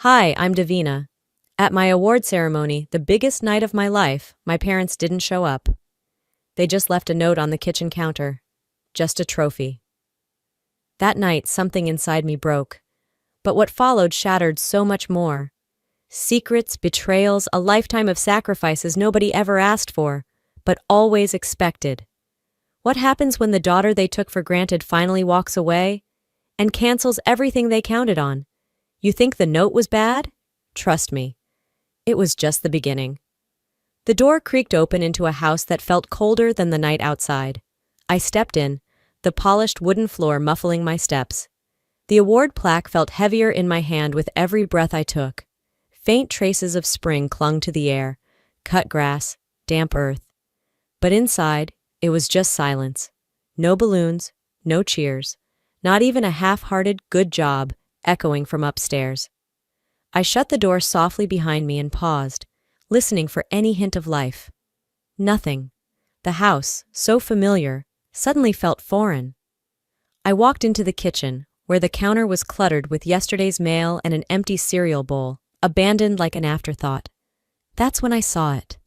Hi, I'm Davina. At my award ceremony, the biggest night of my life, my parents didn't show up. They just left a note on the kitchen counter. Just a trophy. That night, something inside me broke. But what followed shattered so much more. Secrets, betrayals, a lifetime of sacrifices nobody ever asked for, but always expected. What happens when the daughter they took for granted finally walks away and cancels everything they counted on? You think the note was bad? Trust me, it was just the beginning. The door creaked open into a house that felt colder than the night outside. I stepped in, the polished wooden floor muffling my steps. The award plaque felt heavier in my hand with every breath I took. Faint traces of spring clung to the air, cut grass, damp earth. But inside, it was just silence. No balloons, no cheers, not even a half-hearted good job echoing from upstairs. I shut the door softly behind me and paused, listening for any hint of life. Nothing. The house, so familiar, suddenly felt foreign. I walked into the kitchen, where the counter was cluttered with yesterday's mail and an empty cereal bowl, abandoned like an afterthought. That's when I saw it.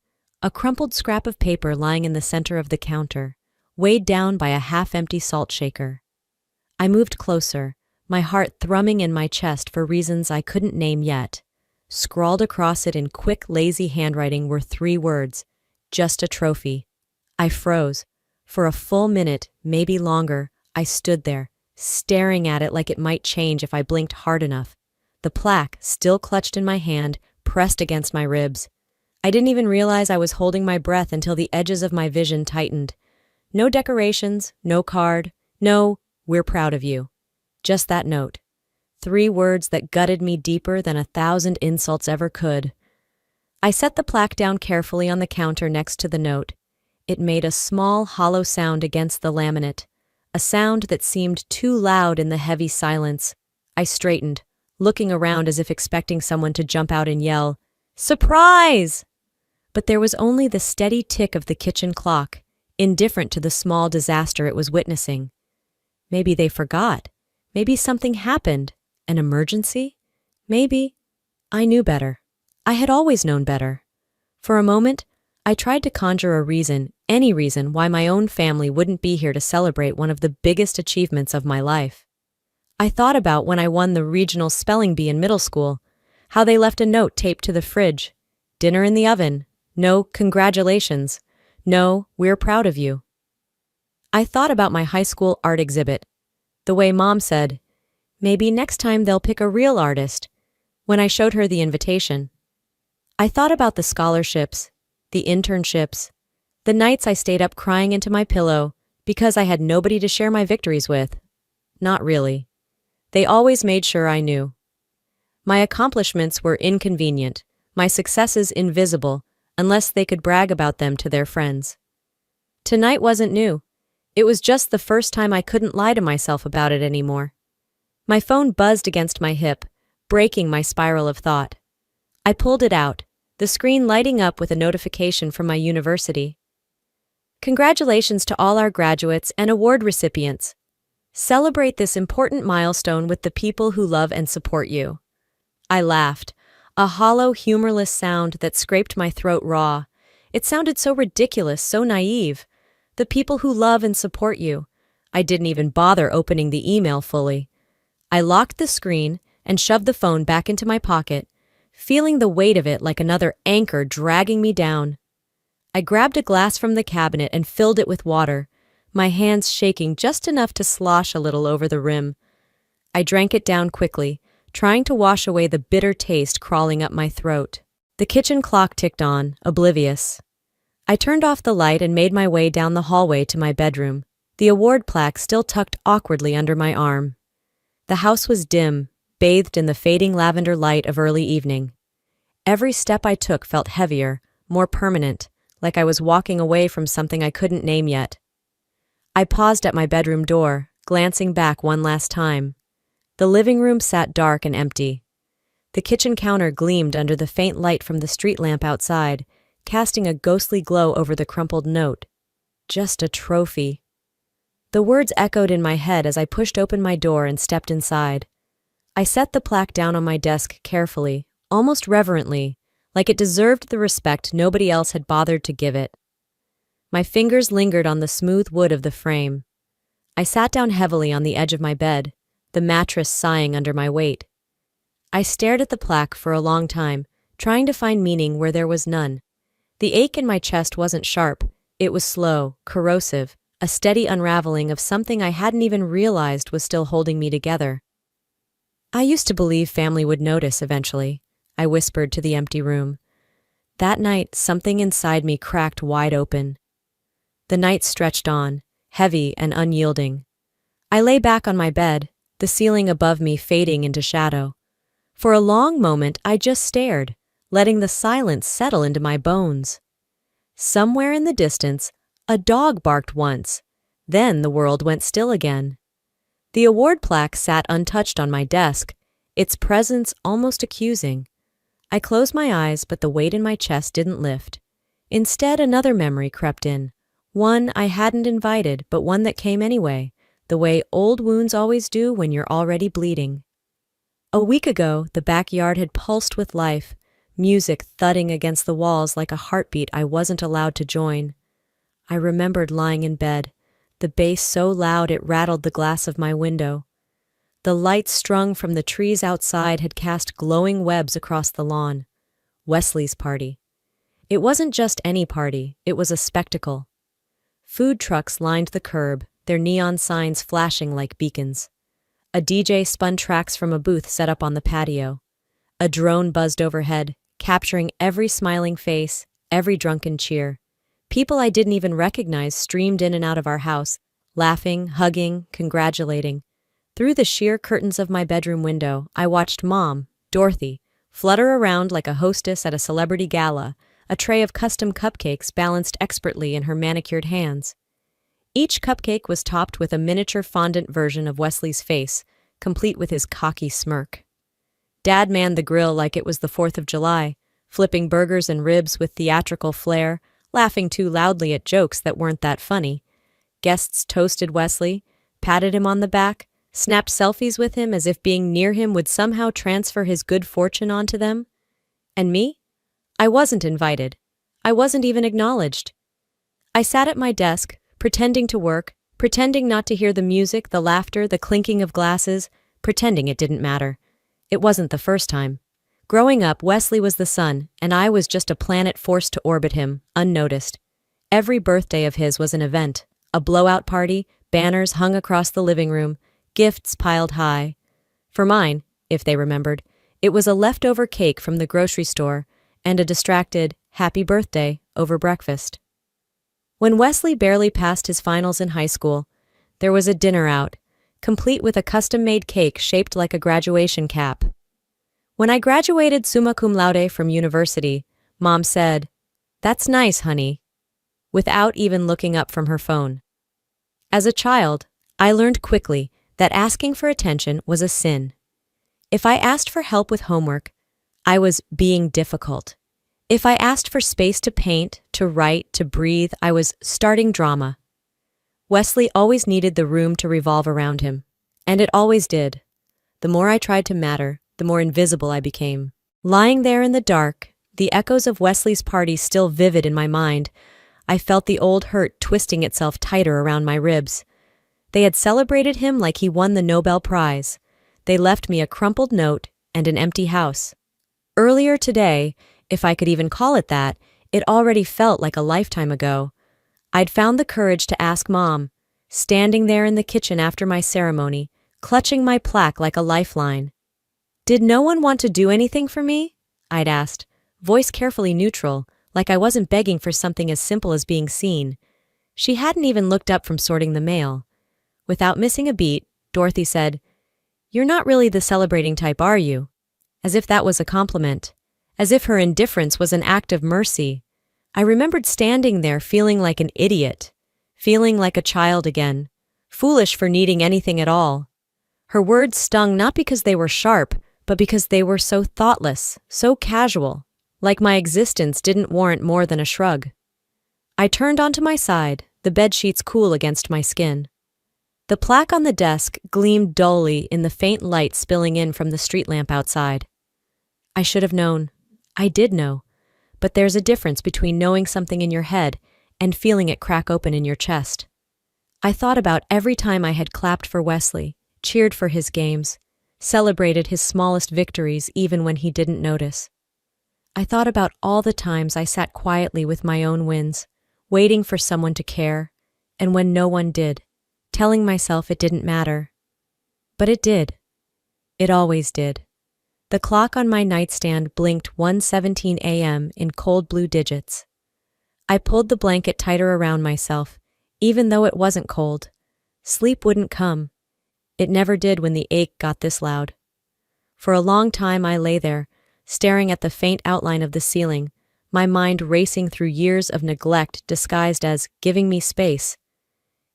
A crumpled scrap of paper lying in the center of the counter, weighed down by a half-empty salt shaker. I moved closer, my heart thrumming in my chest for reasons I couldn't name yet. Scrawled across it in quick, lazy handwriting were 3 words, just a trophy. I froze. For a full minute, maybe longer, I stood there, staring at it like it might change if I blinked hard enough. The plaque, still clutched in my hand, pressed against my ribs. I didn't even realize I was holding my breath until the edges of my vision tightened. No decorations, no card, no, "We're proud of you." Just that note. 3 words that gutted me deeper than 1,000 insults ever could. I set the plaque down carefully on the counter next to the note. It made a small, hollow sound against the laminate, a sound that seemed too loud in the heavy silence. I straightened, looking around as if expecting someone to jump out and yell, "Surprise!" But there was only the steady tick of the kitchen clock, indifferent to the small disaster it was witnessing. Maybe they forgot. Maybe something happened. An emergency? Maybe. I knew better. I had always known better. For a moment, I tried to conjure a reason, any reason, why my own family wouldn't be here to celebrate one of the biggest achievements of my life. I thought about when I won the regional spelling bee in middle school, how they left a note taped to the fridge. Dinner in the oven. No, congratulations. No, we're proud of you. I thought about my high school art exhibit. The way Mom said, maybe next time they'll pick a real artist, when I showed her the invitation. I thought about the scholarships, the internships, the nights I stayed up crying into my pillow because I had nobody to share my victories with. Not really. They always made sure I knew. My accomplishments were inconvenient, my successes invisible, unless they could brag about them to their friends. Tonight wasn't new. It was just the first time I couldn't lie to myself about it anymore. My phone buzzed against my hip, breaking my spiral of thought. I pulled it out, the screen lighting up with a notification from my university. Congratulations to all our graduates and award recipients. Celebrate this important milestone with the people who love and support you. I laughed, a hollow, humorless sound that scraped my throat raw. It sounded so ridiculous, so naive. The people who love and support you. I didn't even bother opening the email fully. I locked the screen and shoved the phone back into my pocket, feeling the weight of it like another anchor dragging me down. I grabbed a glass from the cabinet and filled it with water, my hands shaking just enough to slosh a little over the rim. I drank it down quickly, trying to wash away the bitter taste crawling up my throat. The kitchen clock ticked on, oblivious. I turned off the light and made my way down the hallway to my bedroom, the award plaque still tucked awkwardly under my arm. The house was dim, bathed in the fading lavender light of early evening. Every step I took felt heavier, more permanent, like I was walking away from something I couldn't name yet. I paused at my bedroom door, glancing back one last time. The living room sat dark and empty. The kitchen counter gleamed under the faint light from the street lamp outside, casting a ghostly glow over the crumpled note. Just a trophy. The words echoed in my head as I pushed open my door and stepped inside. I set the plaque down on my desk carefully, almost reverently, like it deserved the respect nobody else had bothered to give it. My fingers lingered on the smooth wood of the frame. I sat down heavily on the edge of my bed, the mattress sighing under my weight. I stared at the plaque for a long time, trying to find meaning where there was none. The ache in my chest wasn't sharp, it was slow, corrosive, a steady unraveling of something I hadn't even realized was still holding me together. I used to believe family would notice eventually, I whispered to the empty room. That night, something inside me cracked wide open. The night stretched on, heavy and unyielding. I lay back on my bed, the ceiling above me fading into shadow. For a long moment, I just stared, letting the silence settle into my bones. Somewhere in the distance, a dog barked once. Then the world went still again. The award plaque sat untouched on my desk, its presence almost accusing. I closed my eyes, but the weight in my chest didn't lift. Instead, another memory crept in. One I hadn't invited, but one that came anyway, the way old wounds always do when you're already bleeding. A week ago, the backyard had pulsed with life, music thudding against the walls like a heartbeat I wasn't allowed to join. I remembered lying in bed, the bass so loud it rattled the glass of my window. The lights strung from the trees outside had cast glowing webs across the lawn. Wesley's party. It wasn't just any party, it was a spectacle. Food trucks lined the curb, their neon signs flashing like beacons. A DJ spun tracks from a booth set up on the patio. A drone buzzed overhead, capturing every smiling face, every drunken cheer. People I didn't even recognize streamed in and out of our house, laughing, hugging, congratulating. Through the sheer curtains of my bedroom window, I watched Mom, Dorothy, flutter around like a hostess at a celebrity gala, a tray of custom cupcakes balanced expertly in her manicured hands. Each cupcake was topped with a miniature fondant version of Wesley's face, complete with his cocky smirk. Dad manned the grill like it was the 4th of July, flipping burgers and ribs with theatrical flair, laughing too loudly at jokes that weren't that funny. Guests toasted Wesley, patted him on the back, snapped selfies with him as if being near him would somehow transfer his good fortune onto them. And me? I wasn't invited. I wasn't even acknowledged. I sat at my desk, pretending to work, pretending not to hear the music, the laughter, the clinking of glasses, pretending it didn't matter. It wasn't the first time. Growing up, Wesley was the sun, and I was just a planet forced to orbit him, unnoticed. Every birthday of his was an event, a blowout party, banners hung across the living room, gifts piled high. For mine, if they remembered, it was a leftover cake from the grocery store and a distracted, happy birthday over breakfast. When Wesley barely passed his finals in high school, there was a dinner out, complete with a custom-made cake shaped like a graduation cap. When I graduated summa cum laude from university, Mom said, "That's nice, honey," without even looking up from her phone. As a child, I learned quickly that asking for attention was a sin. If I asked for help with homework, I was being difficult. If I asked for space to paint, to write, to breathe, I was starting drama. Wesley always needed the room to revolve around him, and it always did. The more I tried to matter, the more invisible I became. Lying there in the dark, the echoes of Wesley's party still vivid in my mind, I felt the old hurt twisting itself tighter around my ribs. They had celebrated him like he won the Nobel Prize. They left me a crumpled note and an empty house. Earlier today, if I could even call it that, it already felt like a lifetime ago. I'd found the courage to ask Mom, standing there in the kitchen after my ceremony, clutching my plaque like a lifeline. "Did no one want to do anything for me?" I'd asked, voice carefully neutral, like I wasn't begging for something as simple as being seen. She hadn't even looked up from sorting the mail. Without missing a beat, Dorothy said, "You're not really the celebrating type, are you?" As if that was a compliment. As if her indifference was an act of mercy. I remembered standing there feeling like an idiot, feeling like a child again, foolish for needing anything at all. Her words stung not because they were sharp, but because they were so thoughtless, so casual, like my existence didn't warrant more than a shrug. I turned onto my side, the bedsheets cool against my skin. The plaque on the desk gleamed dully in the faint light spilling in from the street lamp outside. I should have known. I did know. But there's a difference between knowing something in your head and feeling it crack open in your chest. I thought about every time I had clapped for Wesley, cheered for his games, celebrated his smallest victories even when he didn't notice. I thought about all the times I sat quietly with my own wins, waiting for someone to care, and when no one did, telling myself it didn't matter. But it did. It always did. The clock on my nightstand blinked 1:17 a.m. in cold blue digits. I pulled the blanket tighter around myself, even though it wasn't cold. Sleep wouldn't come. It never did when the ache got this loud. For a long time I lay there, staring at the faint outline of the ceiling, my mind racing through years of neglect disguised as giving me space.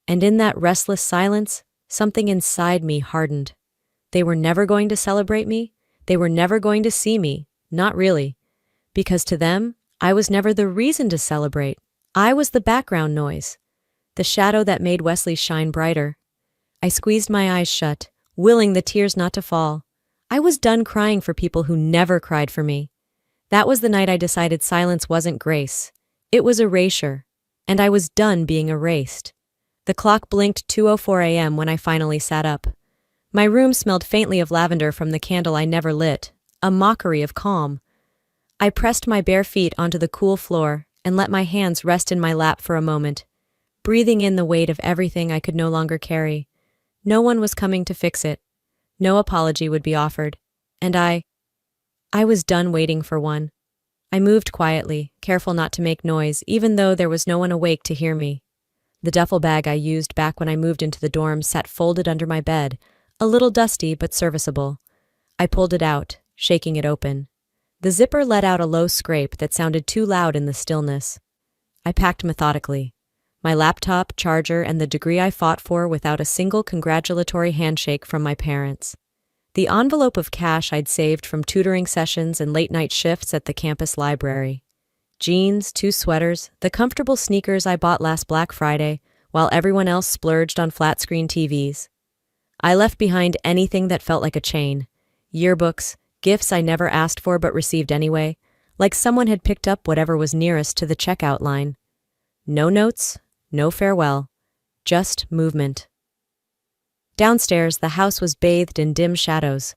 And in that restless silence, something inside me hardened. They were never going to celebrate me. They were never going to see me. Not really. Because to them, I was never the reason to celebrate. I was the background noise, the shadow that made Wesley shine brighter. I squeezed my eyes shut, willing the tears not to fall. I was done crying for people who never cried for me. That was the night I decided silence wasn't grace. It was erasure. And I was done being erased. The clock blinked 2:04 a.m. when I finally sat up. My room smelled faintly of lavender from the candle I never lit, a mockery of calm. I pressed my bare feet onto the cool floor and let my hands rest in my lap for a moment, breathing in the weight of everything I could no longer carry. No one was coming to fix it. No apology would be offered. And I was done waiting for one. I moved quietly, careful not to make noise, even though there was no one awake to hear me. The duffel bag I used back when I moved into the dorm sat folded under my bed, a little dusty but serviceable. I pulled it out, shaking it open. The zipper let out a low scrape that sounded too loud in the stillness. I packed methodically. My laptop, charger, and the degree I fought for without a single congratulatory handshake from my parents. The envelope of cash I'd saved from tutoring sessions and late-night shifts at the campus library. Jeans, 2 sweaters, the comfortable sneakers I bought last Black Friday, while everyone else splurged on flat-screen TVs. I left behind anything that felt like a chain. Yearbooks, gifts I never asked for but received anyway, like someone had picked up whatever was nearest to the checkout line. No notes, no farewell, just movement. Downstairs, the house was bathed in dim shadows.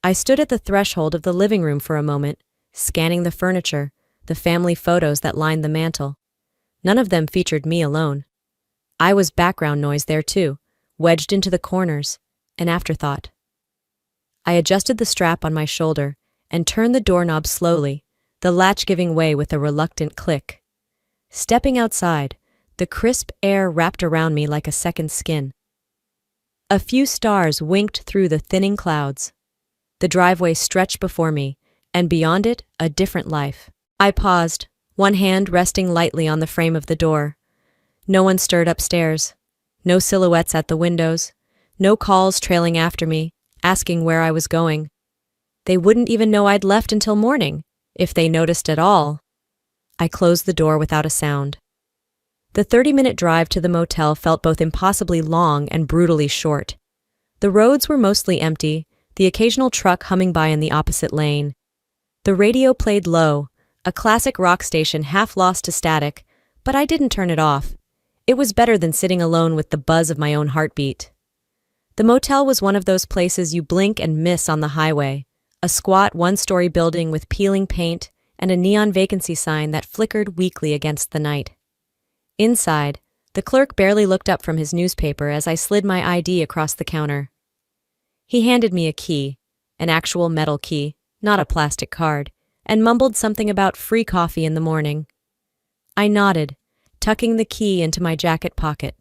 I stood at the threshold of the living room for a moment, scanning the furniture, the family photos that lined the mantel. None of them featured me alone. I was background noise there too, wedged into the corners, an afterthought. I adjusted the strap on my shoulder and turned the doorknob slowly, the latch giving way with a reluctant click. Stepping outside, the crisp air wrapped around me like a second skin. A few stars winked through the thinning clouds. The driveway stretched before me, and beyond it, a different life. I paused, one hand resting lightly on the frame of the door. No one stirred upstairs. No silhouettes at the windows. No calls trailing after me, asking where I was going. They wouldn't even know I'd left until morning, if they noticed at all. I closed the door without a sound. The 30-minute drive to the motel felt both impossibly long and brutally short. The roads were mostly empty, the occasional truck humming by in the opposite lane. The radio played low, a classic rock station half lost to static, but I didn't turn it off. It was better than sitting alone with the buzz of my own heartbeat. The motel was one of those places you blink and miss on the highway, a squat one-story building with peeling paint and a neon vacancy sign that flickered weakly against the night. Inside, the clerk barely looked up from his newspaper as I slid my ID across the counter. He handed me a key, an actual metal key, not a plastic card, and mumbled something about free coffee in the morning. I nodded, tucking the key into my jacket pocket.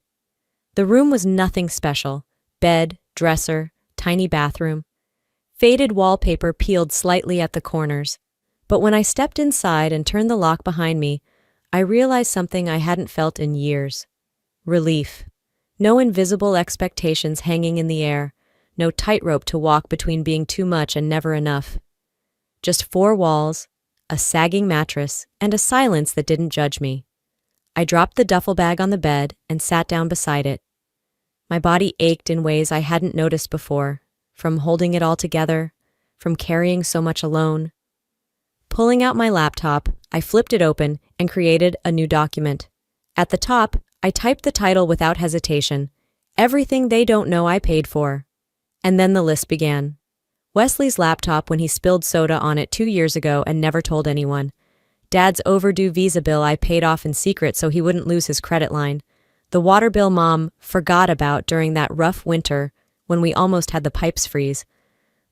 The room was nothing special. Bed, dresser, tiny bathroom. Faded wallpaper peeled slightly at the corners. But when I stepped inside and turned the lock behind me, I realized something I hadn't felt in years. Relief. No invisible expectations hanging in the air, no tightrope to walk between being too much and never enough. Just 4 walls, a sagging mattress, and a silence that didn't judge me. I dropped the duffel bag on the bed and sat down beside it. My body ached in ways I hadn't noticed before, from holding it all together, from carrying so much alone. Pulling out my laptop, I flipped it open and created a new document. At the top, I typed the title without hesitation, Everything They Don't Know I Paid For. And then the list began. Wesley's laptop when he spilled soda on it 2 years ago and never told anyone. Dad's overdue Visa bill I paid off in secret so he wouldn't lose his credit line. The water bill Mom forgot about during that rough winter when we almost had the pipes freeze.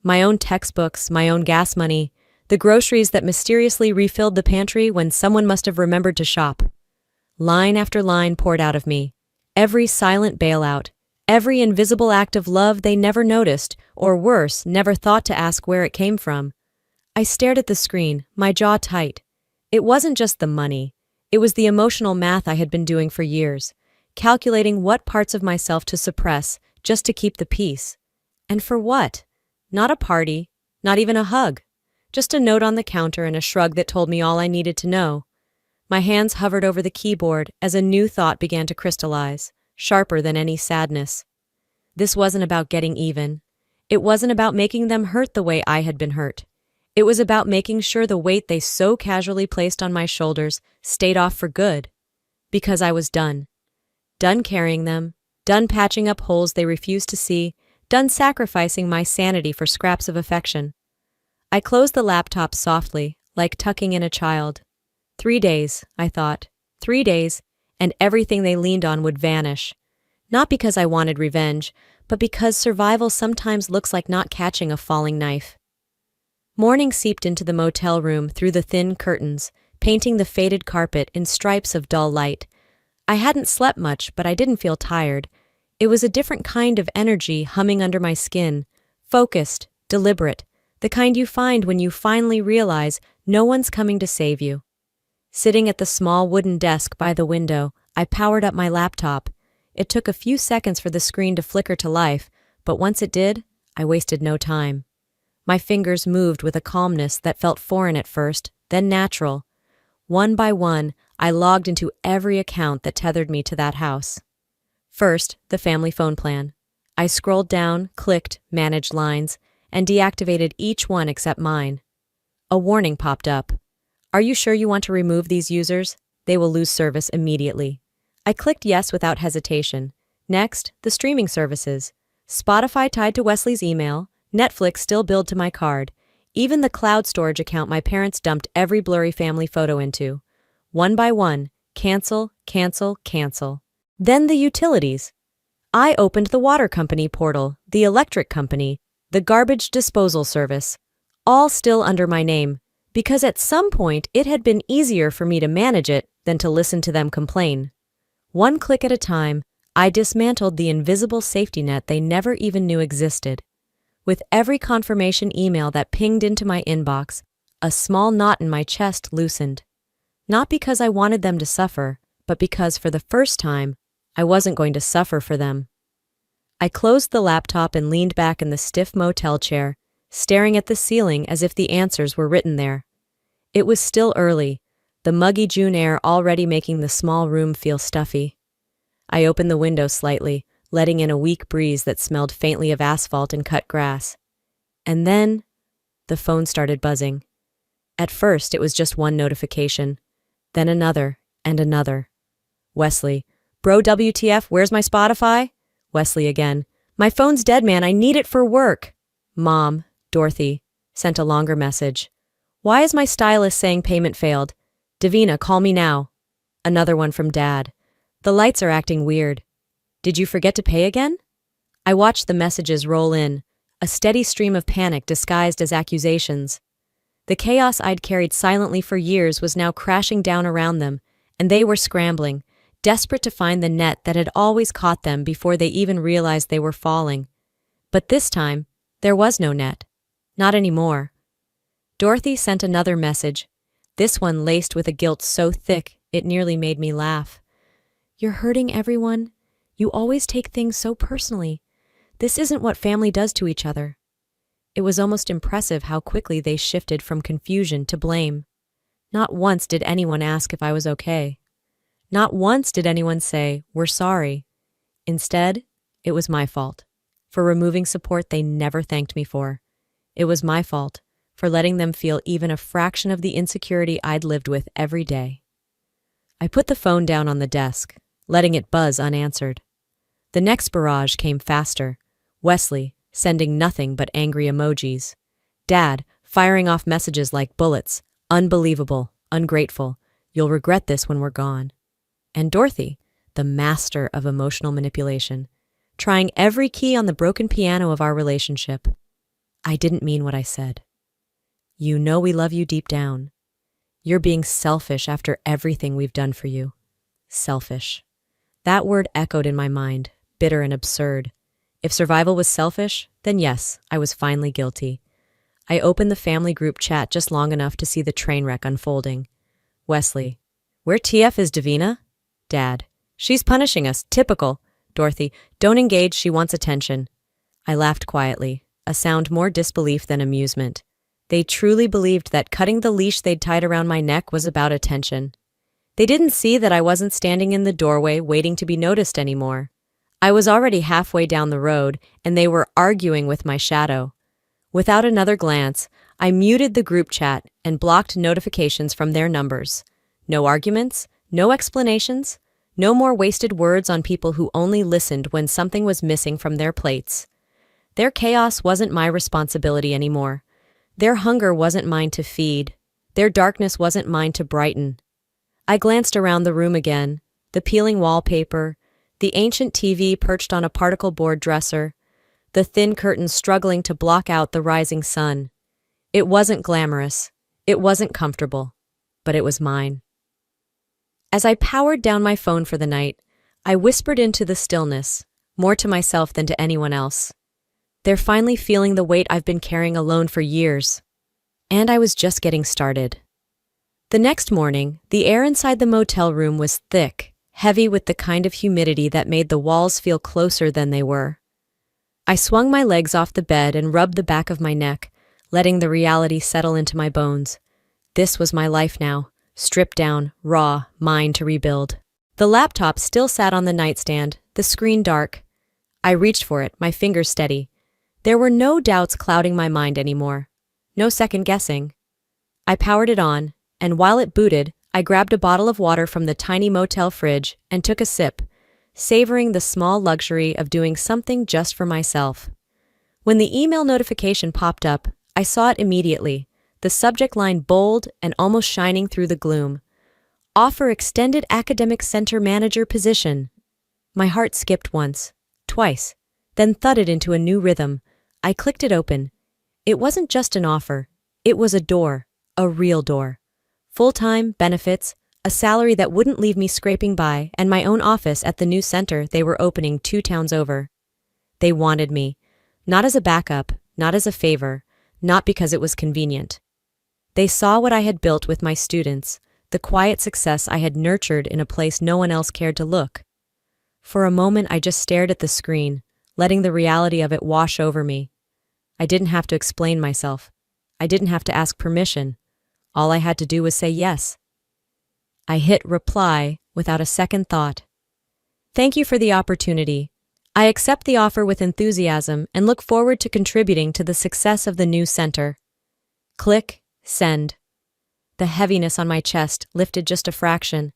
My own textbooks, my own gas money, the groceries that mysteriously refilled the pantry when someone must have remembered to shop. Line after line poured out of me. Every silent bailout, every invisible act of love they never noticed, or worse, never thought to ask where it came from. I stared at the screen, my jaw tight. It wasn't just the money. It was the emotional math I had been doing for years, calculating what parts of myself to suppress just to keep the peace. And for what? Not a party, not even a hug. Just a note on the counter and a shrug that told me all I needed to know. My hands hovered over the keyboard as a new thought began to crystallize, sharper than any sadness. This wasn't about getting even. It wasn't about making them hurt the way I had been hurt. It was about making sure the weight they so casually placed on my shoulders stayed off for good. Because I was done. Done carrying them, done patching up holes they refused to see, done sacrificing my sanity for scraps of affection. I closed the laptop softly, like tucking in a child. 3 days, I thought. 3 days, and everything they leaned on would vanish. Not because I wanted revenge, but because survival sometimes looks like not catching a falling knife. Morning seeped into the motel room through the thin curtains, painting the faded carpet in stripes of dull light. I hadn't slept much, but I didn't feel tired. It was a different kind of energy humming under my skin, focused, deliberate, the kind you find when you finally realize no one's coming to save you. Sitting at the small wooden desk by the window, I powered up my laptop. It took a few seconds for the screen to flicker to life, but once it did, I wasted no time. My fingers moved with a calmness that felt foreign at first, then natural. One by one, I logged into every account that tethered me to that house. First, the family phone plan. I scrolled down, clicked Manage Lines, and deactivated each one except mine. A warning popped up. Are you sure you want to remove these users? They will lose service immediately. I clicked yes without hesitation. Next, the streaming services. Spotify tied to Wesley's email, Netflix still billed to my card, even the cloud storage account my parents dumped every blurry family photo into. One by one, cancel, cancel, cancel. Then the utilities. I opened the water company portal, the electric company, the garbage disposal service, all still under my name, because at some point it had been easier for me to manage it than to listen to them complain. One click at a time, I dismantled the invisible safety net they never even knew existed. With every confirmation email that pinged into my inbox, a small knot in my chest loosened. Not because I wanted them to suffer, but because for the first time, I wasn't going to suffer for them. I closed the laptop and leaned back in the stiff motel chair, staring at the ceiling as if the answers were written there. It was still early, the muggy June air already making the small room feel stuffy. I opened the window slightly, letting in a weak breeze that smelled faintly of asphalt and cut grass. And then, the phone started buzzing. At first, it was just one notification, then another and another. Wesley, bro WTF, where's my Spotify? Wesley again. My phone's dead, man, I need it for work. Mom, Dorothy, sent a longer message. Why is my stylist saying payment failed? Davina, call me now. Another one from Dad. The lights are acting weird. Did you forget to pay again? I watched the messages roll in, a steady stream of panic disguised as accusations. The chaos I'd carried silently for years was now crashing down around them, and they were scrambling, desperate to find the net that had always caught them before they even realized they were falling. But this time, there was no net. Not anymore. Dorothy sent another message, this one laced with a guilt so thick it nearly made me laugh. You're hurting everyone. You always take things so personally. This isn't what family does to each other. It was almost impressive how quickly they shifted from confusion to blame. Not once did anyone ask if I was okay. Not once did anyone say, we're sorry. Instead, It was my fault. For removing support they never thanked me for. It was my fault for letting them feel even a fraction of the insecurity I'd lived with every day. I put the phone down on the desk, letting it buzz unanswered. The next barrage came faster. Wesley, sending nothing but angry emojis. Dad, firing off messages like bullets. Unbelievable, ungrateful. You'll regret this when we're gone. And Dorothy, the master of emotional manipulation, trying every key on the broken piano of our relationship. I didn't mean what I said. You know we love you deep down. You're being selfish after everything we've done for you. Selfish. That word echoed in my mind, bitter and absurd. If survival was selfish, then yes, I was finally guilty. I opened the family group chat just long enough to see the train wreck unfolding. Wesley. Where TF is Davina? Dad. She's punishing us. Typical. Dorothy. Don't engage, she wants attention. I laughed quietly, a sound more disbelief than amusement. They truly believed that cutting the leash they'd tied around my neck was about attention. They didn't see that I wasn't standing in the doorway waiting to be noticed anymore. I was already halfway down the road, and they were arguing with my shadow. Without another glance, I muted the group chat and blocked notifications from their numbers. No arguments, no explanations, no more wasted words on people who only listened when something was missing from their plates. Their chaos wasn't my responsibility anymore. Their hunger wasn't mine to feed. Their darkness wasn't mine to brighten. I glanced around the room again, the peeling wallpaper, the ancient TV perched on a particle board dresser, the thin curtains struggling to block out the rising sun. It wasn't glamorous. It wasn't comfortable. But it was mine. As I powered down my phone for the night, I whispered into the stillness, more to myself than to anyone else. They're finally feeling the weight I've been carrying alone for years. And I was just getting started. The next morning, the air inside the motel room was thick, heavy with the kind of humidity that made the walls feel closer than they were. I swung my legs off the bed and rubbed the back of my neck, letting the reality settle into my bones. This was my life now, stripped down, raw, mine to rebuild. The laptop still sat on the nightstand, the screen dark. I reached for it, my fingers steady. There were no doubts clouding my mind anymore. No second guessing. I powered it on, and while it booted, I grabbed a bottle of water from the tiny motel fridge and took a sip, savoring the small luxury of doing something just for myself. When the email notification popped up, I saw it immediately, the subject line bold and almost shining through the gloom. Offer extended academic center manager position. My heart skipped once, twice, then thudded into a new rhythm. I clicked it open. It wasn't just an offer. It was a door, a real door. Full-time, benefits, a salary that wouldn't leave me scraping by, and my own office at the new center they were opening 2 towns over. They wanted me, not as a backup, not as a favor, not because it was convenient. They saw what I had built with my students, the quiet success I had nurtured in a place no one else cared to look. For a moment I just stared at the screen, letting the reality of it wash over me. I didn't have to explain myself. I didn't have to ask permission. All I had to do was say yes. I hit reply without a second thought. Thank you for the opportunity. I accept the offer with enthusiasm and look forward to contributing to the success of the new center. Click, send. The heaviness on my chest lifted just a fraction.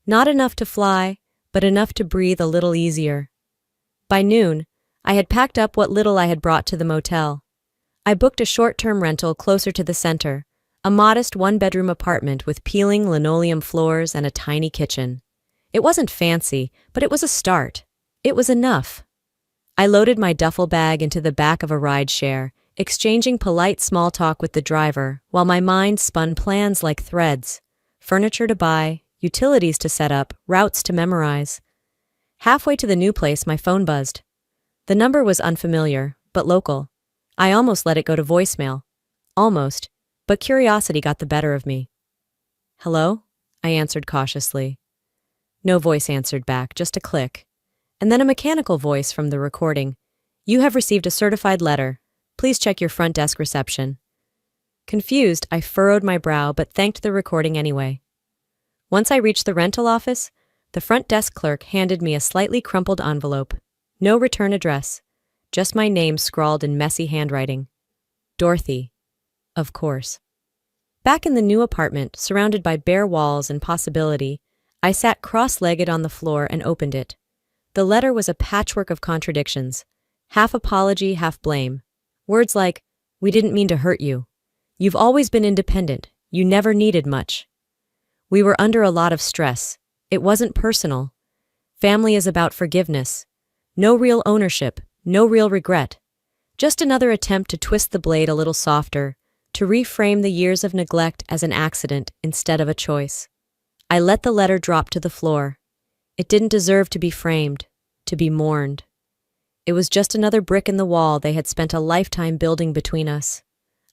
Not enough to fly, but enough to breathe a little easier. By noon, I had packed up what little I had brought to the motel. I booked a short-term rental closer to the center, a modest 1-bedroom apartment with peeling linoleum floors and a tiny kitchen. It wasn't fancy, but it was a start. It was enough. I loaded my duffel bag into the back of a rideshare, exchanging polite small talk with the driver, while my mind spun plans like threads. Furniture to buy, utilities to set up, routes to memorize. Halfway to the new place, my phone buzzed. The number was unfamiliar, but local. I almost let it go to voicemail. Almost, but curiosity got the better of me. Hello? I answered cautiously. No voice answered back, just a click. And then a mechanical voice from the recording. You have received a certified letter. Please check your front desk reception. Confused, I furrowed my brow but thanked the recording anyway. Once I reached the rental office, the front desk clerk handed me a slightly crumpled envelope. No return address. Just my name scrawled in messy handwriting. Dorothy. Of course. Back in the new apartment, surrounded by bare walls and possibility, I sat cross-legged on the floor and opened it. The letter was a patchwork of contradictions. Half apology, half blame. Words like, "We didn't mean to hurt you. You've always been independent. You never needed much. We were under a lot of stress. It wasn't personal. Family is about forgiveness. No real ownership, no real regret. Just another attempt to twist the blade a little softer, to reframe the years of neglect as an accident instead of a choice." I let the letter drop to the floor. It didn't deserve to be framed, to be mourned. It was just another brick in the wall they had spent a lifetime building between us.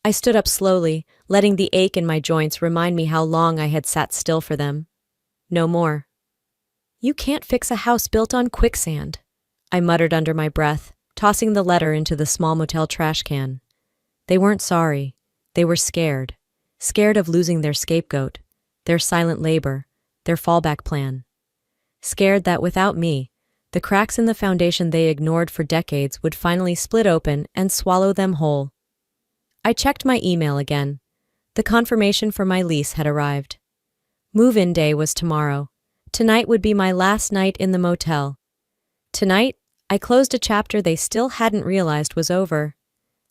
I stood up slowly, letting the ache in my joints remind me how long I had sat still for them. No more. "You can't fix a house built on quicksand," I muttered under my breath, tossing the letter into the small motel trash can. They weren't sorry. They were scared. Scared of losing their scapegoat, their silent labor, their fallback plan. Scared that without me, the cracks in the foundation they ignored for decades would finally split open and swallow them whole. I checked my email again. The confirmation for my lease had arrived. Move-in day was tomorrow. Tonight would be my last night in the motel. Tonight, I closed a chapter they still hadn't realized was over.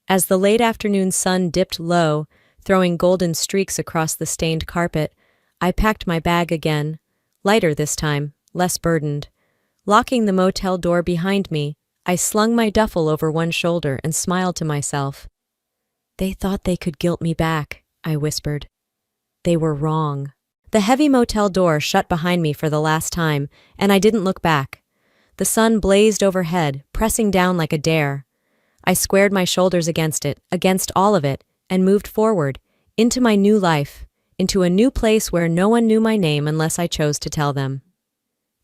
As the late afternoon sun dipped low, throwing golden streaks across the stained carpet, I packed my bag again, lighter this time, less burdened. Locking the motel door behind me, I slung my duffel over one shoulder and smiled to myself. "They thought they could guilt me back," I whispered. They were wrong. The heavy motel door shut behind me for the last time, and I didn't look back. The sun blazed overhead, pressing down like a dare. I squared my shoulders against it, against all of it, and moved forward, into my new life, into a new place where no one knew my name unless I chose to tell them.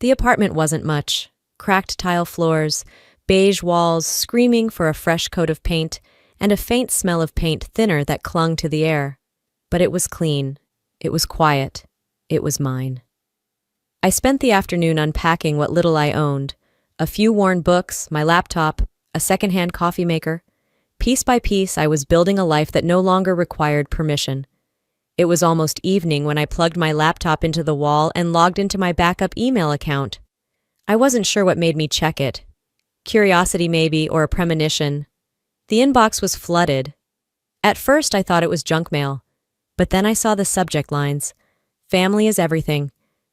The apartment wasn't much. Cracked tile floors, beige walls screaming for a fresh coat of paint, and a faint smell of paint thinner that clung to the air. But it was clean. It was quiet. It was mine. I spent the afternoon unpacking what little I owned. A few worn books, my laptop, a secondhand coffee maker. Piece by piece, I was building a life that no longer required permission. It was almost evening when I plugged my laptop into the wall and logged into my backup email account. I wasn't sure what made me check it. Curiosity maybe, or a premonition. The inbox was flooded. At first I thought it was junk mail, but then I saw the subject lines. "Family is everything.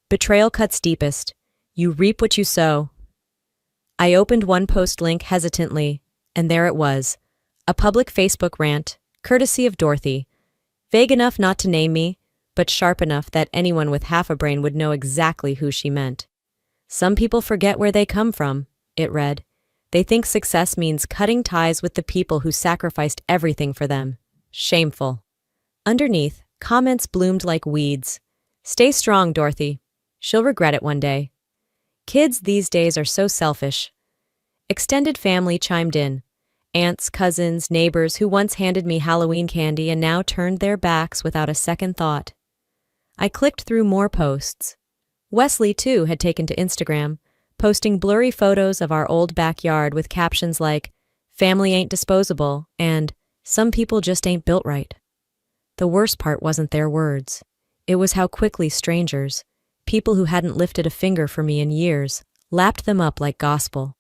Betrayal cuts deepest. You reap what you sow." I opened one post link hesitantly, and there it was. A public Facebook rant, courtesy of Dorothy. Vague enough not to name me, but sharp enough that anyone with half a brain would know exactly who she meant. "Some people forget where they come from," it read. "They think success means cutting ties with the people who sacrificed everything for them. Shameful." Underneath, comments bloomed like weeds. "Stay strong, Dorothy. She'll regret it one day." "Kids these days are so selfish." Extended family chimed in. Aunts, cousins, neighbors who once handed me Halloween candy and now turned their backs without a second thought. I clicked through more posts. Wesley, too, had taken to Instagram, posting blurry photos of our old backyard with captions like, "Family ain't disposable," and "Some people just ain't built right." The worst part wasn't their words. It was how quickly strangers, people who hadn't lifted a finger for me in years, lapped them up like gospel.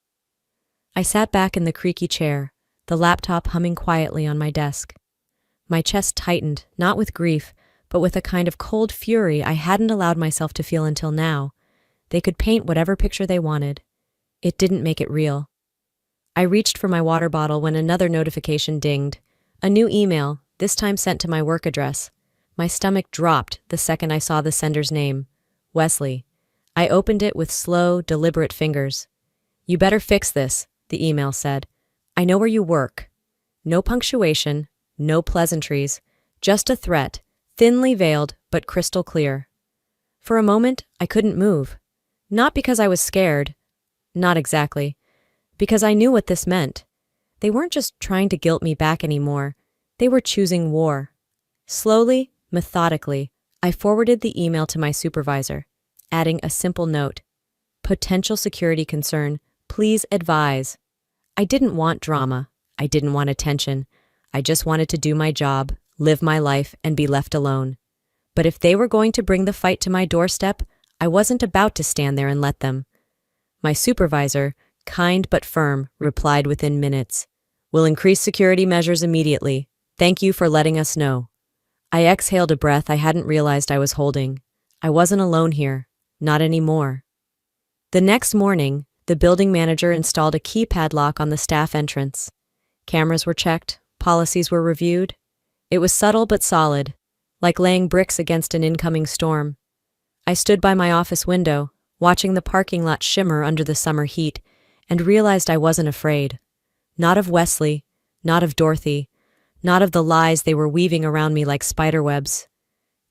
I sat back in the creaky chair, the laptop humming quietly on my desk. My chest tightened, not with grief, but with a kind of cold fury I hadn't allowed myself to feel until now. They could paint whatever picture they wanted. It didn't make it real. I reached for my water bottle when another notification dinged. A new email, this time sent to my work address. My stomach dropped the second I saw the sender's name. Wesley. I opened it with slow, deliberate fingers. "You better fix this," the email said. "I know where you work." No punctuation, no pleasantries, just a threat, thinly veiled but crystal clear. For a moment, I couldn't move. Not because I was scared. Not exactly. Because I knew what this meant. They weren't just trying to guilt me back anymore. They were choosing war. Slowly, methodically, I forwarded the email to my supervisor, adding a simple note. "Potential security concern. Please advise. I didn't want drama. I didn't want attention. I just wanted to do my job, live my life, and be left alone. But if they were going to bring the fight to my doorstep, I wasn't about to stand there and let them. My supervisor, kind but firm, replied within minutes. We'll increase security measures immediately. Thank you for letting us know. I exhaled a breath I hadn't realized I was holding. I wasn't alone here. Not anymore. The next morning, the building manager installed a keypad lock on the staff entrance. Cameras were checked, policies were reviewed. It was subtle but solid, like laying bricks against an incoming storm. I stood by my office window, watching the parking lot shimmer under the summer heat, and realized I wasn't afraid. Not of Wesley, not of Dorothy, not of the lies they were weaving around me like spiderwebs.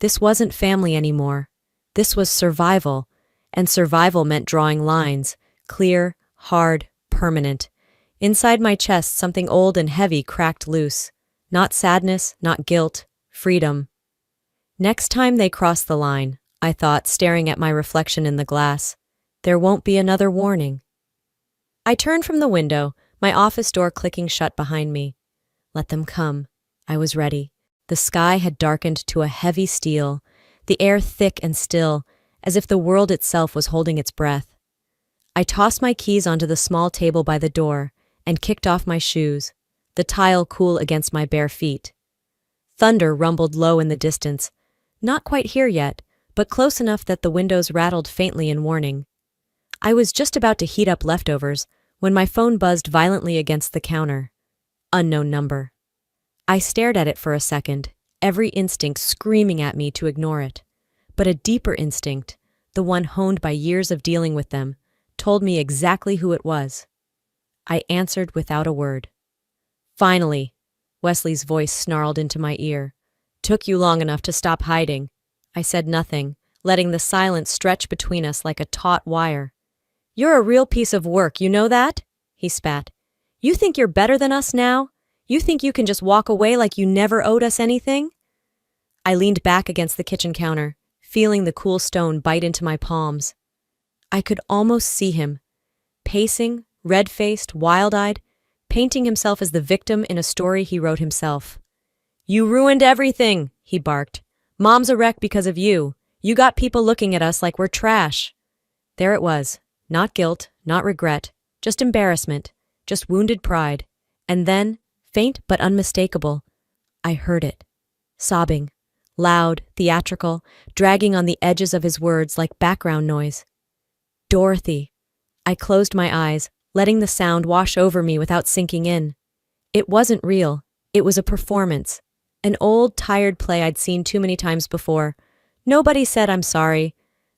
This wasn't family anymore. This was survival, and survival meant drawing lines, clear, hard, permanent. Inside my chest, something old and heavy cracked loose. Not sadness, not guilt, freedom. Next time they cross the line, I thought, staring at my reflection in the glass, there won't be another warning. I turned from the window, my office door clicking shut behind me. Let them come. I was ready. The sky had darkened to a heavy steel, the air thick and still, as if the world itself was holding its breath. I tossed my keys onto the small table by the door and kicked off my shoes, the tile cool against my bare feet. Thunder rumbled low in the distance, not quite here yet, but close enough that the windows rattled faintly in warning. I was just about to heat up leftovers when my phone buzzed violently against the counter. Unknown number. I stared at it for a second, every instinct screaming at me to ignore it. But a deeper instinct, the one honed by years of dealing with them, told me exactly who it was. I answered without a word. Finally, Wesley's voice snarled into my ear. Took you long enough to stop hiding. I said nothing, letting the silence stretch between us like a taut wire. You're a real piece of work, you know that? He spat. You think you're better than us now? You think you can just walk away like you never owed us anything? I leaned back against the kitchen counter, feeling the cool stone bite into my palms. I could almost see him, pacing, red-faced, wild-eyed, painting himself as the victim in a story he wrote himself. You ruined everything, he barked. Mom's a wreck because of you. You got people looking at us like we're trash. There it was. Not guilt, not regret, just embarrassment, just wounded pride. And then, faint but unmistakable, I heard it. Sobbing. Loud, theatrical, dragging on the edges of his words like background noise. Dorothy. I closed my eyes, letting the sound wash over me without sinking in. It wasn't real. It was a performance. An old, tired play I'd seen too many times before. Nobody said I'm sorry.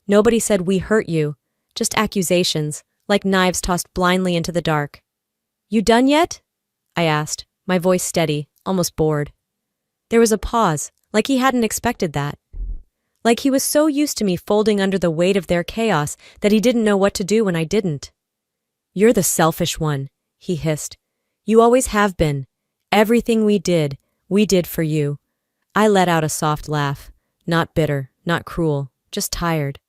Nobody said we hurt you. Just accusations, like knives tossed blindly into the dark. You done yet? I asked, my voice steady, almost bored. There was a pause, like he hadn't expected that. Like he was so used to me folding under the weight of their chaos that he didn't know what to do when I didn't. You're the selfish one, he hissed. You always have been. Everything we did for you. I let out a soft laugh, not bitter, not cruel, just tired.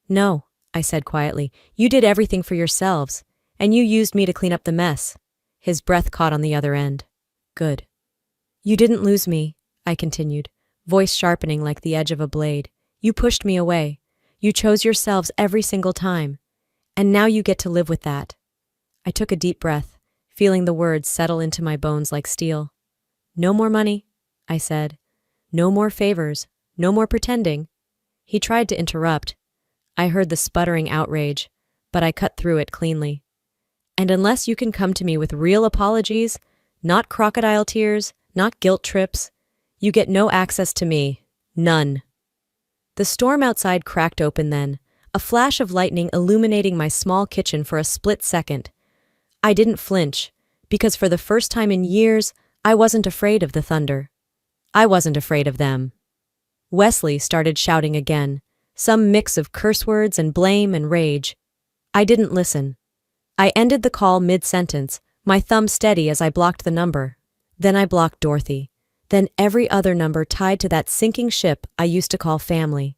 No, I said quietly, you did everything for yourselves, and you used me to clean up the mess. His breath caught on the other end. Good. You didn't lose me, I continued, voice sharpening like the edge of a blade. You pushed me away. You chose yourselves every single time. And now you get to live with that. I took a deep breath, feeling the words settle into my bones like steel. No more money, I said. No more favors. No more pretending. He tried to interrupt. I heard the sputtering outrage, but I cut through it cleanly. And unless you can come to me with real apologies, not crocodile tears, not guilt trips, you get no access to me. None. The storm outside cracked open then, a flash of lightning illuminating my small kitchen for a split second. I didn't flinch, because for the first time in years, I wasn't afraid of the thunder. I wasn't afraid of them. Wesley started shouting again, some mix of curse words and blame and rage. I didn't listen. I ended the call mid-sentence, my thumb steady as I blocked the number. Then I blocked Dorothy. Then every other number tied to that sinking ship I used to call family.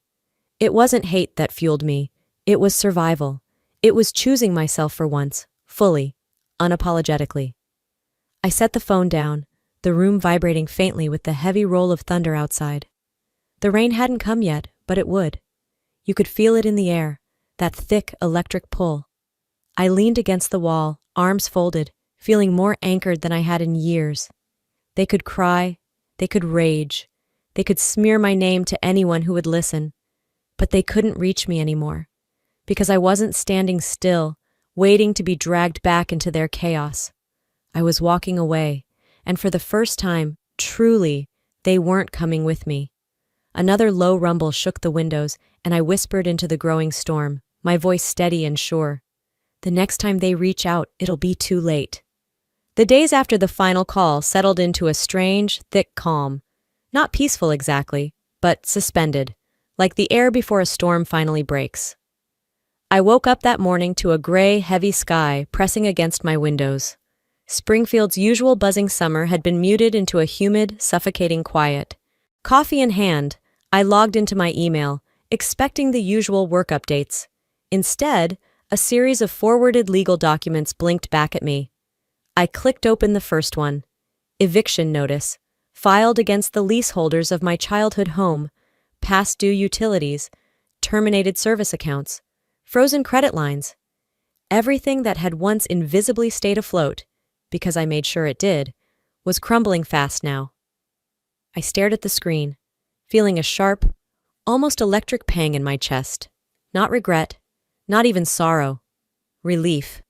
It wasn't hate that fueled me. It was survival. It was choosing myself for once, fully, unapologetically. I set the phone down, the room vibrating faintly with the heavy roll of thunder outside. The rain hadn't come yet, but it would. You could feel it in the air, that thick electric pull. I leaned against the wall, arms folded, feeling more anchored than I had in years. They could cry, they could rage, they could smear my name to anyone who would listen, but they couldn't reach me anymore, because I wasn't standing still, waiting to be dragged back into their chaos. I was walking away, and for the first time, truly, they weren't coming with me. Another low rumble shook the windows, and I whispered into the growing storm, my voice steady and sure. The next time they reach out, it'll be too late. The days after the final call settled into a strange, thick calm. Not peaceful exactly, but suspended, like the air before a storm finally breaks. I woke up that morning to a gray, heavy sky pressing against my windows. Springfield's usual buzzing summer had been muted into a humid, suffocating quiet. Coffee in hand, I logged into my email, expecting the usual work updates. Instead, a series of forwarded legal documents blinked back at me. I clicked open the first one. Eviction notice, filed against the leaseholders of my childhood home, past due utilities, terminated service accounts, frozen credit lines. Everything that had once invisibly stayed afloat, because I made sure it did, was crumbling fast now. I stared at the screen, feeling a sharp, almost electric pang in my chest. Not regret, not even sorrow. Relief.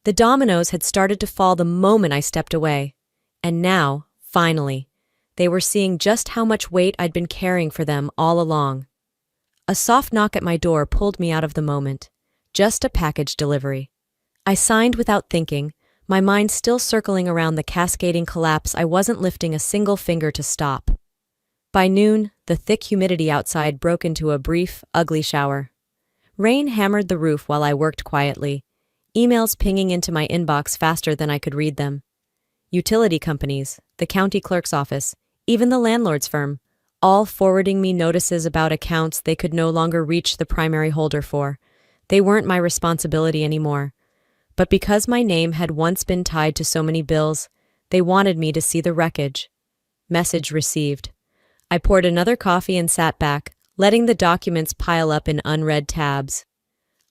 The dominoes had started to fall the moment I stepped away, and now, finally, they were seeing just how much weight I'd been carrying for them all along. A soft knock at my door pulled me out of the moment. Just a package delivery. I signed without thinking, my mind still circling around the cascading collapse I wasn't lifting a single finger to stop. By noon, the thick humidity outside broke into a brief, ugly shower. Rain hammered the roof while I worked quietly, emails pinging into my inbox faster than I could read them. Utility companies, the county clerk's office, even the landlord's firm, all forwarding me notices about accounts they could no longer reach the primary holder for. They weren't my responsibility anymore. But because my name had once been tied to so many bills, they wanted me to see the wreckage. Message received. I poured another coffee and sat back, letting the documents pile up in unread tabs.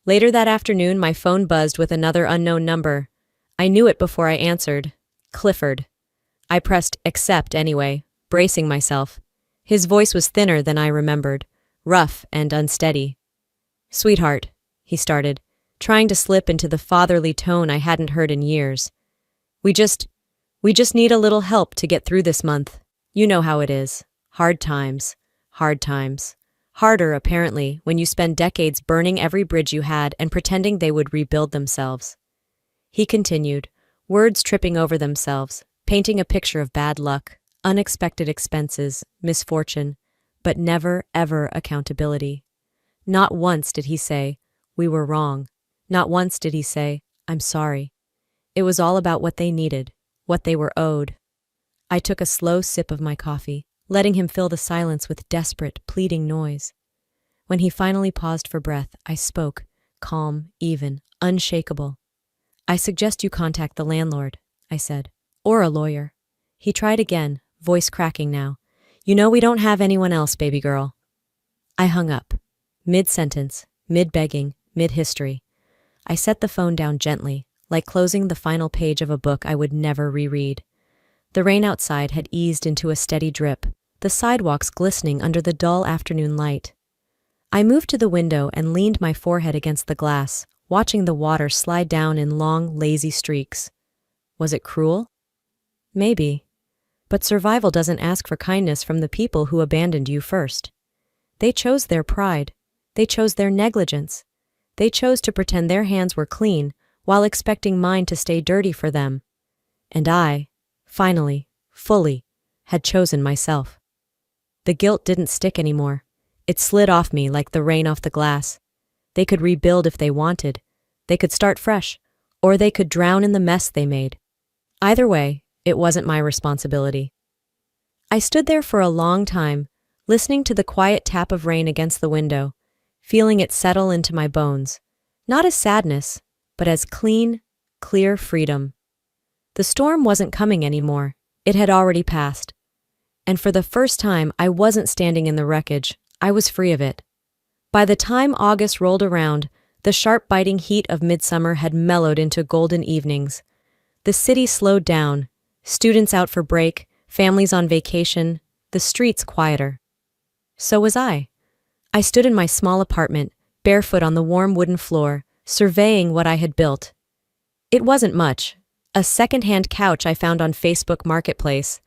Later that afternoon, my phone buzzed with another unknown number. I knew it before I answered. Clifford. I pressed accept anyway, bracing myself. His voice was thinner than I remembered, rough and unsteady. "Sweetheart," he started, trying to slip into the fatherly tone I hadn't heard in years. We just need a little help to get through this month. You know how it is. Hard times. Hard times. Harder, apparently, when you spend decades burning every bridge you had and pretending they would rebuild themselves. He continued, words tripping over themselves, painting a picture of bad luck, unexpected expenses, misfortune, but never, ever accountability. Not once did he say, "We were wrong." Not once did he say, "I'm sorry." It was all about what they needed, what they were owed. I took a slow sip of my coffee, letting him fill the silence with desperate, pleading noise. When he finally paused for breath, I spoke, calm, even, unshakable. "I suggest you contact the landlord," I said, "or a lawyer." He tried again, voice cracking now. "You know we don't have anyone else, baby girl." I hung up. Mid-sentence, mid-begging, mid-history. I set the phone down gently, like closing the final page of a book I would never reread. The rain outside had eased into a steady drip, the sidewalks glistening under the dull afternoon light. I moved to the window and leaned my forehead against the glass, watching the water slide down in long, lazy streaks. Was it cruel? Maybe. But survival doesn't ask for kindness from the people who abandoned you first. They chose their pride. They chose their negligence. They chose to pretend their hands were clean while expecting mine to stay dirty for them. And I, finally, fully, had chosen myself. The guilt didn't stick anymore. It slid off me like the rain off the glass. They could rebuild if they wanted. They could start fresh, or they could drown in the mess they made. Either way, it wasn't my responsibility. I stood there for a long time, listening to the quiet tap of rain against the window, feeling it settle into my bones, not as sadness, but as clean, clear freedom. The storm wasn't coming anymore. It had already passed. And for the first time, I wasn't standing in the wreckage. I was free of it. By the time August rolled around, the sharp biting heat of midsummer had mellowed into golden evenings. The city slowed down, students out for break, families on vacation, the streets quieter. So was I. I stood in my small apartment, barefoot on the warm wooden floor, surveying what I had built. It wasn't much. A second-hand couch I found on Facebook Marketplace,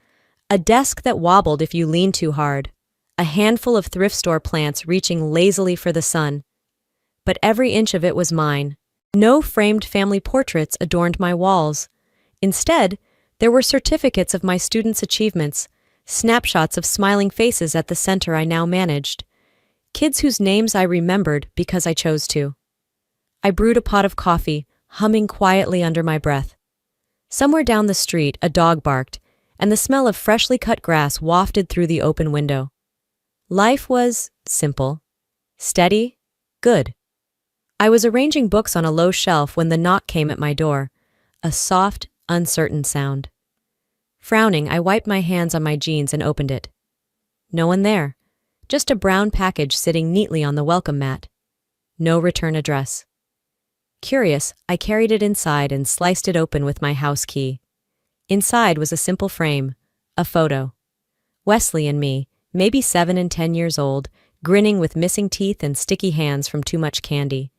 a desk that wobbled if you leaned too hard, a handful of thrift store plants reaching lazily for the sun. But every inch of it was mine. No framed family portraits adorned my walls. Instead, there were certificates of my students' achievements, snapshots of smiling faces at the center I now managed, kids whose names I remembered because I chose to. I brewed a pot of coffee, humming quietly under my breath. Somewhere down the street, a dog barked, and the smell of freshly cut grass wafted through the open window. Life was simple, steady, good. I was arranging books on a low shelf when the knock came at my door, a soft, uncertain sound. Frowning, I wiped my hands on my jeans and opened it. No one there, just a brown package sitting neatly on the welcome mat. No return address. Curious, I carried it inside and sliced it open with my house key. Inside was a simple frame, a photo. Wesley and me, maybe 7 and 10 years old, grinning with missing teeth and sticky hands from too much candy.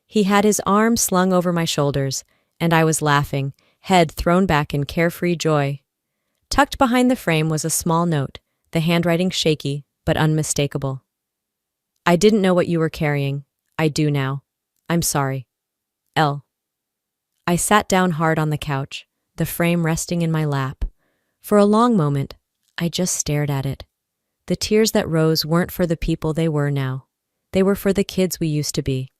He had his arms slung over my shoulders, and I was laughing, head thrown back in carefree joy. Tucked behind the frame was a small note, the handwriting shaky but unmistakable. I didn't know what you were carrying. I do now. I'm sorry. L. I sat down hard on the couch, the frame resting in my lap. For a long moment, I just stared at it. The tears that rose weren't for the people they were now. They were for the kids we used to be.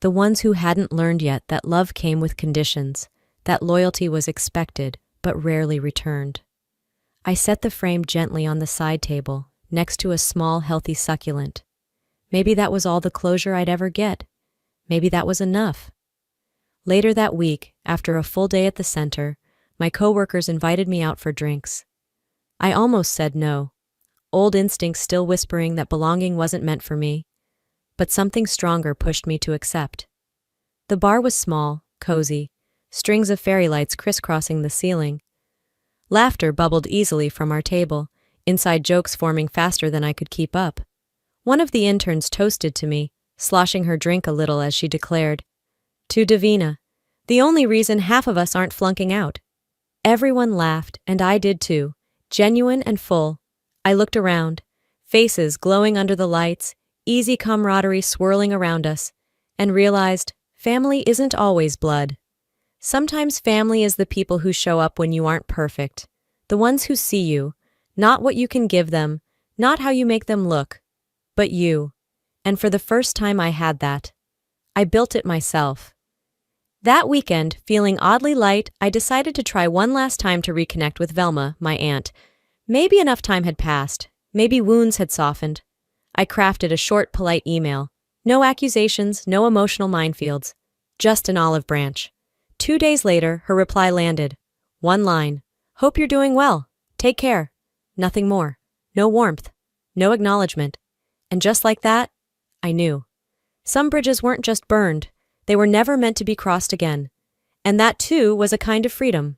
The ones who hadn't learned yet that love came with conditions, that loyalty was expected but rarely returned. I set the frame gently on the side table, next to a small, healthy succulent. Maybe that was all the closure I'd ever get. Maybe that was enough. Later that week, after a full day at the center, my coworkers invited me out for drinks. I almost said no, old instincts still whispering that belonging wasn't meant for me, but something stronger pushed me to accept. The bar was small, cozy, strings of fairy lights crisscrossing the ceiling. Laughter bubbled easily from our table, inside jokes forming faster than I could keep up. One of the interns toasted to me, sloshing her drink a little as she declared, "To Davina, the only reason half of us aren't flunking out." Everyone laughed, and I did too, genuine and full. I looked around, faces glowing under the lights, easy camaraderie swirling around us, and realized family isn't always blood. Sometimes family is the people who show up when you aren't perfect, the ones who see you, not what you can give them, not how you make them look, but you. And for the first time I had that. I built it myself. That weekend, feeling oddly light, I decided to try one last time to reconnect with Velma, my aunt. Maybe enough time had passed. Maybe wounds had softened. I crafted a short, polite email. No accusations, no emotional minefields. Just an olive branch. 2 days later, her reply landed. One line. Hope you're doing well. Take care. Nothing more. No warmth. No acknowledgement. And just like that, I knew. Some bridges weren't just burned. They were never meant to be crossed again. And that, too, was a kind of freedom.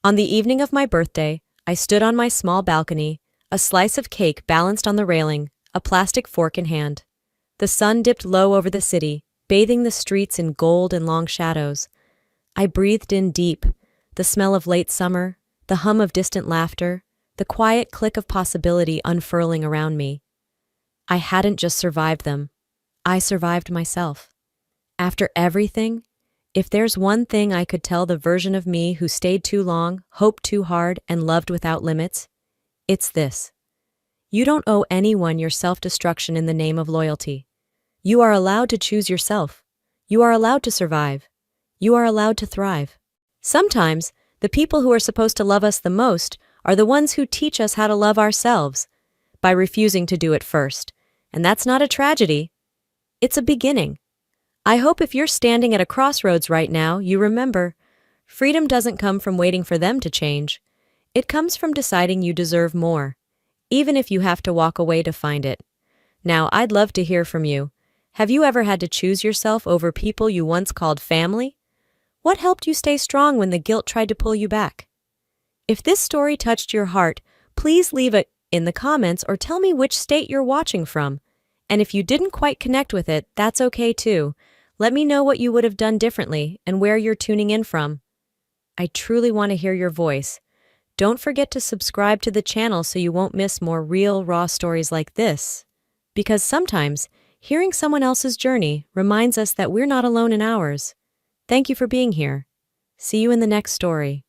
On the evening of my birthday, I stood on my small balcony, a slice of cake balanced on the railing, a plastic fork in hand. The sun dipped low over the city, bathing the streets in gold and long shadows. I breathed in deep, the smell of late summer, the hum of distant laughter, the quiet click of possibility unfurling around me. I hadn't just survived them. I survived myself. After everything, if there's one thing I could tell the version of me who stayed too long, hoped too hard, and loved without limits, it's this. You don't owe anyone your self-destruction in the name of loyalty. You are allowed to choose yourself. You are allowed to survive. You are allowed to thrive. Sometimes, the people who are supposed to love us the most are the ones who teach us how to love ourselves by refusing to do it first. And that's not a tragedy. It's a beginning. I hope if you're standing at a crossroads right now, you remember freedom doesn't come from waiting for them to change. It comes from deciding you deserve more, even if you have to walk away to find it. Now, I'd love to hear from you. Have you ever had to choose yourself over people you once called family? What helped you stay strong when the guilt tried to pull you back? If this story touched your heart, please leave it in the comments or tell me which state you're watching from. And if you didn't quite connect with it, that's okay too. Let me know what you would have done differently and where you're tuning in from. I truly want to hear your voice. Don't forget to subscribe to the channel so you won't miss more real, raw stories like this. Because sometimes, hearing someone else's journey reminds us that we're not alone in ours. Thank you for being here. See you in the next story.